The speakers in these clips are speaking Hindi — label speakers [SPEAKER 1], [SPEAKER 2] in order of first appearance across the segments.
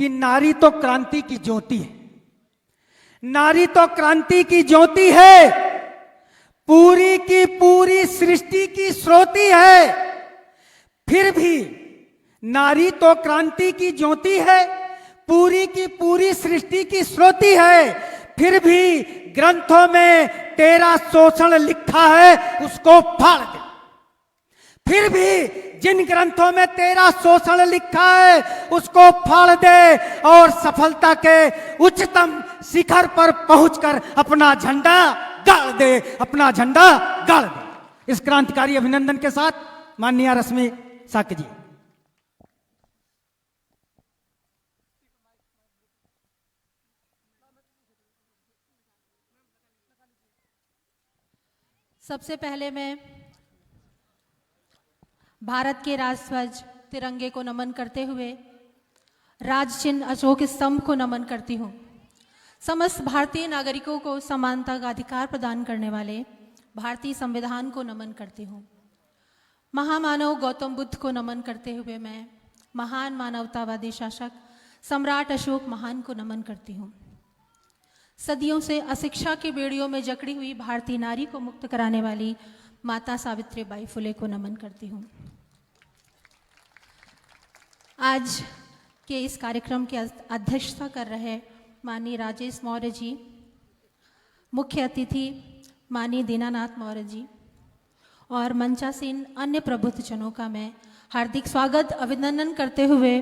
[SPEAKER 1] कि नारी तो क्रांति की ज्योति है, नारी तो क्रांति की ज्योति है, पूरी की पूरी सृष्टि की स्रोती है। फिर भी नारी तो क्रांति की ज्योति है, पूरी की पूरी सृष्टि की स्रोती है, फिर भी ग्रंथों में तेरा शोषण लिखा है उसको फाड़ दे। फिर भी जिन ग्रंथों में तेरा शोषण लिखा है उसको फाड़ दे और सफलता के उच्चतम शिखर पर पहुंचकर अपना झंडा गाड़ दे, अपना झंडा गाड़ दे। इस क्रांतिकारी अभिनंदन के साथ माननीय रश्मि साक्य जी।
[SPEAKER 2] सबसे पहले मैं भारत के राष्ट्रध्वज तिरंगे को नमन करते हुए राज चिन्ह अशोक स्तंभ को नमन करती हूँ। समस्त भारतीय नागरिकों को समानता का अधिकार प्रदान करने वाले भारतीय संविधान को नमन करती हूँ। महामानव गौतम बुद्ध को नमन करते हुए मैं महान मानवतावादी शासक सम्राट अशोक महान को नमन करती हूँ। सदियों से अशिक्षा के बेड़ियों में जकड़ी हुई भारतीय नारी को मुक्त कराने वाली माता सावित्रीबाई फुले को नमन करती हूँ। आज के इस कार्यक्रम की अध्यक्षता कर रहे माननीय राजेश मौर्य जी, मुख्य अतिथि माननीय दीनानाथ मौर्य जी और मंचासीन अन्य प्रबुद्धजनों का मैं हार्दिक स्वागत अभिनंदन करते हुए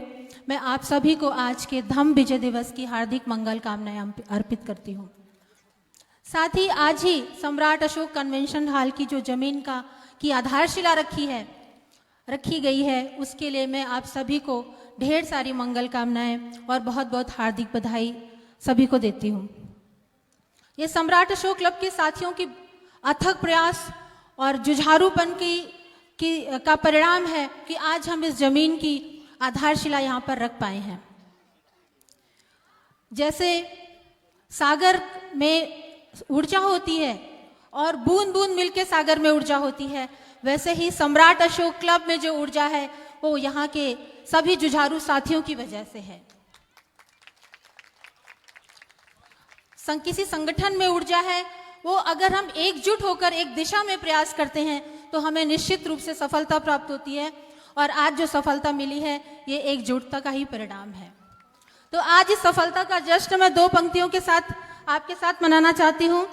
[SPEAKER 2] मैं आप सभी को आज के धम्म विजय दिवस की हार्दिक मंगल कामनाएं अर्पित करती हूँ। साथ ही आज ही सम्राट अशोक कन्वेंशन हॉल की जो जमीन की आधारशिला रखी गई है उसके लिए मैं आप सभी को ढेर सारी मंगल कामनाएं और बहुत बहुत हार्दिक बधाई सभी को देती हूँ। ये सम्राट अशोक क्लब के साथियों की अथक प्रयास और जुझारूपन का परिणाम है कि आज हम इस जमीन की आधारशिला यहाँ पर रख पाए हैं। जैसे सागर में ऊर्जा होती है और बूंद बूंद मिलके सागर में ऊर्जा होती है, वैसे ही सम्राट अशोक क्लब में जो ऊर्जा है वो यहाँ के सभी जुझारू साथियों की वजह से है। किसी संगठन में ऊर्जा है, वो अगर हम एकजुट होकर एक दिशा में प्रयास करते हैं तो हमें निश्चित रूप से सफलता प्राप्त होती है और आज जो सफलता मिली है ये एकजुटता का ही परिणाम है। तो आज इस सफलता का जश्न मैं दो पंक्तियों के साथ आपके साथ मनाना चाहती हूँ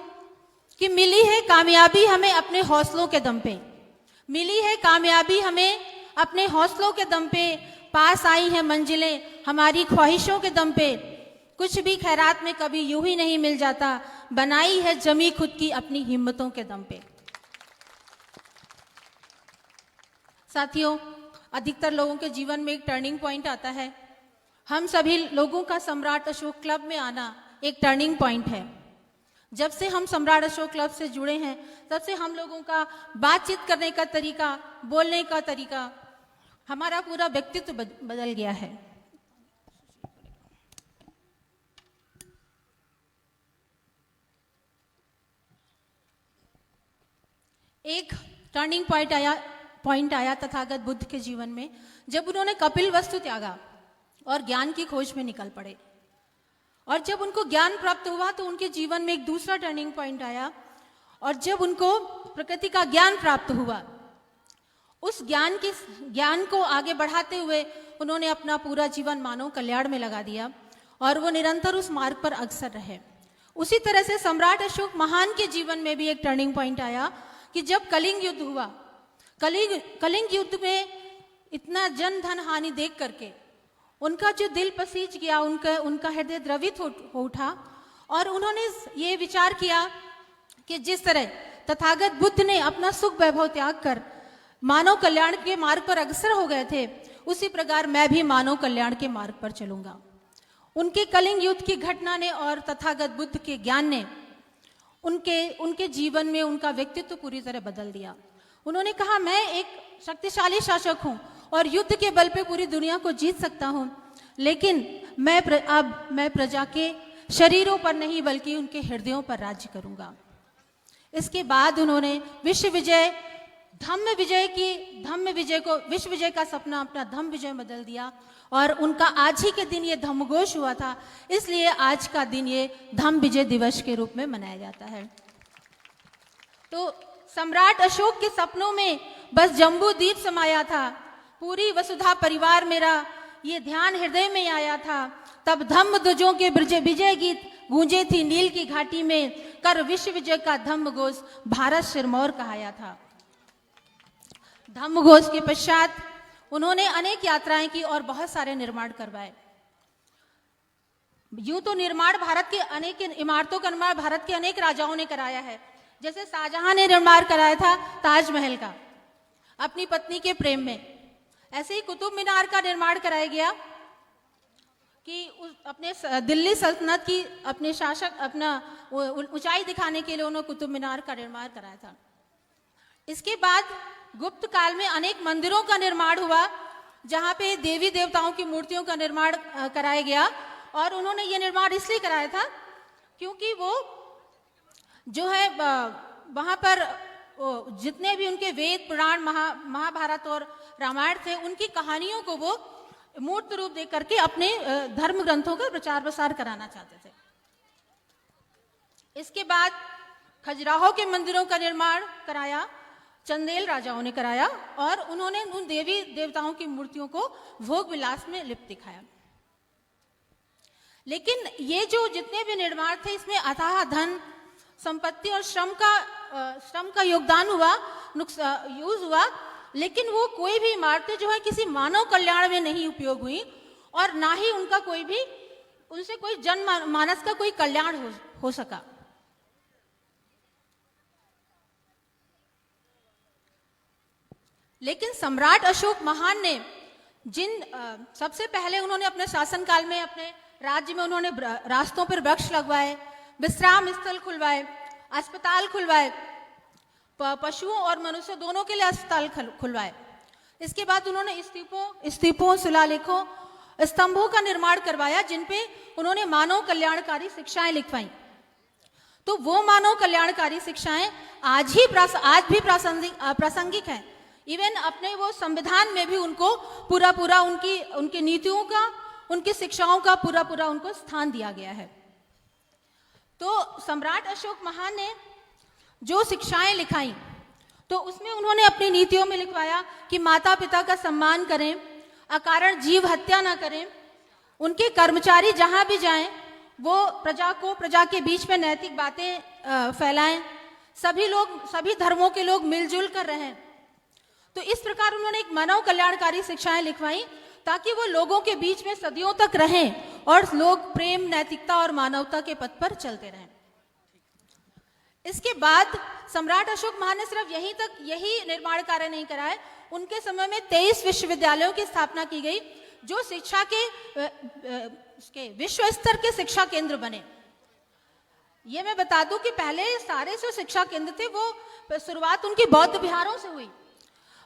[SPEAKER 2] कि मिली है कामयाबी हमें अपने हौसलों के दम पे, मिली है कामयाबी हमें अपने हौसलों के दम पे, पास आई है मंजिलें हमारी ख्वाहिशों के दम पे, कुछ भी खैरात में कभी यूं ही नहीं मिल जाता, बनाई है जमी खुद की अपनी हिम्मतों के दम पे। साथियों, अधिकतर लोगों के जीवन में एक टर्निंग पॉइंट आता है। हम सभी लोगों का सम्राट अशोक क्लब में आना एक टर्निंग पॉइंट है। जब से हम सम्राट अशोक क्लब से जुड़े हैं तब से हम लोगों का बातचीत करने का तरीका, बोलने का तरीका, हमारा पूरा व्यक्तित्व बदल गया है। एक टर्निंग पॉइंट आया तथागत बुद्ध के जीवन में जब उन्होंने कपिल वस्तु त्यागा और ज्ञान की खोज में निकल पड़े। और जब उनको ज्ञान प्राप्त हुआ तो उनके जीवन में एक दूसरा टर्निंग पॉइंट आया और जब उनको प्रकृति का ज्ञान प्राप्त हुआ, उस ज्ञान को आगे बढ़ाते हुए उन्होंने अपना पूरा जीवन मानव कल्याण में लगा दिया और वो निरंतर उस मार्ग पर अग्रसर रहे। उसी तरह से सम्राट अशोक महान के जीवन में भी एक टर्निंग पॉइंट आया कि जब कलिंग युद्ध हुआ, कलिंग युद्ध में इतना जन धन हानि देख करके उनका जो दिल पसीज गया, उनका हृदय द्रवित हो उठा और उन्होंने ये विचार किया कि जिस तरह तथागत बुद्ध ने अपना सुख वैभव त्याग कर मानव कल्याण के मार्ग पर अग्रसर हो गए थे, उसी प्रकार मैं भी मानव कल्याण के मार्ग पर चलूंगा। उनके कलिंग युद्ध की घटना ने और तथागत बुद्ध के ज्ञान ने उनके जीवन में उनका व्यक्तित्व पूरी तरह बदल दिया। उन्होंने कहा, मैं एक शक्तिशाली शासक हूं और युद्ध के बल पे पूरी दुनिया को जीत सकता हूं, लेकिन मैं प्रजा के शरीरों पर नहीं बल्कि उनके हृदयों पर राज्य करूंगा। इसके बाद उन्होंने विश्व विजय धम्म विजय को विश्व विजय का सपना अपना धम्म विजय में बदल दिया और उनका आज ही के दिन ये धम्मघोष हुआ था, इसलिए आज का दिन ये धम्म विजय दिवस के रूप में मनाया जाता है। तो सम्राट अशोक के सपनों में बस जम्बू द्वीप समाया था, पूरी वसुधा परिवार मेरा ये ध्यान हृदय में आया था, तब धम्म ध्वजों के विजय गीत गूंजे थी नील की घाटी में, कर विश्व विजय का धम्म घोष भारत सिरमौर कहाया था। धम्म घोष के पश्चात उन्होंने अनेक यात्राएं की और बहुत सारे निर्माण करवाए। यूं तो निर्माण भारत के अनेक इमारतों का निर्माण भारत के अनेक राजाओं ने कराया है। जैसे शाहजहां ने निर्माण कराया था ताजमहल का अपनी पत्नी के प्रेम में, ऐसे ही कुतुब मीनार का निर्माण कराया गया कि अपने दिल्ली सल्तनत की अपने शासक अपना ऊंचाई दिखाने के लिए उन्होंने कुतुब मीनार का निर्माण कराया था। इसके बाद गुप्त काल में अनेक मंदिरों का निर्माण हुआ, जहां पे देवी देवताओं की मूर्तियों का निर्माण कराया गया, और उन्होंने ये निर्माण इसलिए कराया था क्योंकि वो जो है वहां पर जितने भी उनके वेद पुराण महाभारत और रामायण थे, उनकी कहानियों को वो मूर्त रूप दे करके अपने धर्म ग्रंथों का प्रचार प्रसार कराना चाहते थे। इसके बाद खजुराहो के मंदिरों का निर्माण कराया, चंदेल राजाओं ने कराया, और उन्होंने उन देवी देवताओं की मूर्तियों को भोग विलास में लिप्त दिखाया। लेकिन ये जो जितने भी निर्माण थे, इसमें अथाह धन संपत्ति और श्रम का योगदान हुआ, यूज हुआ, लेकिन वो कोई भी इमारतें जो है किसी मानव कल्याण में नहीं उपयोग हुई, और ना ही उनका उनसे कोई जन मानस का कोई कल्याण हो सका। लेकिन सम्राट अशोक महान ने सबसे पहले उन्होंने अपने शासनकाल में अपने राज्य में उन्होंने रास्तों पर वृक्ष लगवाए, विश्राम स्थल खुलवाए, अस्पताल खुलवाए, पशुओं और मनुष्य दोनों के लिए अस्पताल खुलवाए। इसके बाद उन्होंने स्तूपों शिलालेखों स्तंभों का निर्माण करवाया, जिन पे उन्होंने मानव कल्याणकारी शिक्षाएं लिखवाई। तो वो मानव कल्याणकारी शिक्षाएं आज भी प्रासंगिक हैं। इवन अपने वो संविधान में भी उनको पूरा उनकी नीतियों का, उनकी शिक्षाओं का पूरा उनको स्थान दिया गया है। तो सम्राट अशोक महान ने जो शिक्षाएं लिखाई, तो उसमें उन्होंने अपनी नीतियों में लिखवाया कि माता पिता का सम्मान करें, अकारण जीव हत्या ना करें, उनके कर्मचारी जहां भी जाएं वो प्रजा के बीच में नैतिक बातें फैलाएं, सभी धर्मों के लोग मिलजुल कर रहें। तो इस प्रकार उन्होंने एक मानव कल्याणकारी शिक्षाएं लिखवाई, ताकि वो लोगों के बीच में सदियों तक रहें और लोग प्रेम, नैतिकता और मानवता के पथ पर चलते रहें। इसके बाद सम्राट अशोक महान ने सिर्फ यही निर्माण कार्य नहीं कराए, उनके समय में 23 विश्वविद्यालयों की स्थापना की गई, जो शिक्षा के विश्व स्तर के शिक्षा केंद्र बने। ये मैं बता दूं कि पहले सारे जो शिक्षा केंद्र थे वो शुरुआत उनकी बौद्ध विहारों से हुई।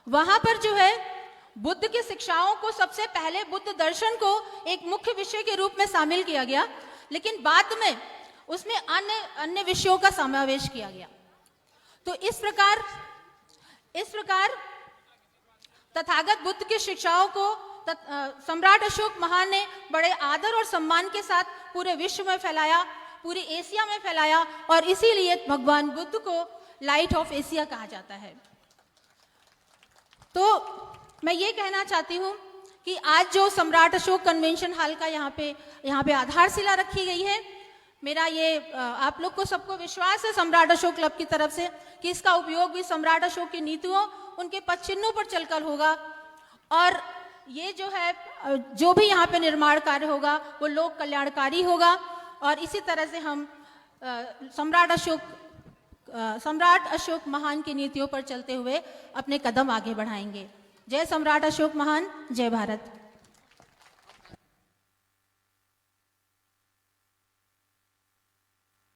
[SPEAKER 2] वहां पर जो है बुद्ध की शिक्षाओं को सबसे पहले बुद्ध दर्शन को एक मुख्य विषय के रूप में शामिल किया गया, लेकिन बाद में उसमें अन्य विषयों का समावेश किया गया। तो इस प्रकार तथागत बुद्ध की शिक्षाओं को सम्राट अशोक महान ने बड़े आदर और सम्मान के साथ पूरे विश्व में फैलाया, पूरी एशिया में फैलाया, और इसीलिए भगवान बुद्ध को लाइट ऑफ एशिया कहा जाता है। तो मैं ये कहना चाहती हूँ कि आज जो सम्राट अशोक कन्वेंशन हॉल का यहाँ पे आधारशिला रखी गई है, मेरा ये आप लोग को सबको विश्वास है सम्राट अशोक क्लब की तरफ से कि इसका उपयोग भी सम्राट अशोक की नीतियों, उनके पद चिन्हों पर चलकर होगा, और ये जो है जो भी यहाँ पे निर्माण कार्य होगा वो लोक कल्याणकारी होगा, और इसी तरह से हम सम्राट अशोक महान की नीतियों पर चलते हुए अपने कदम आगे बढ़ाएंगे। जय सम्राट अशोक महान, जय भारत।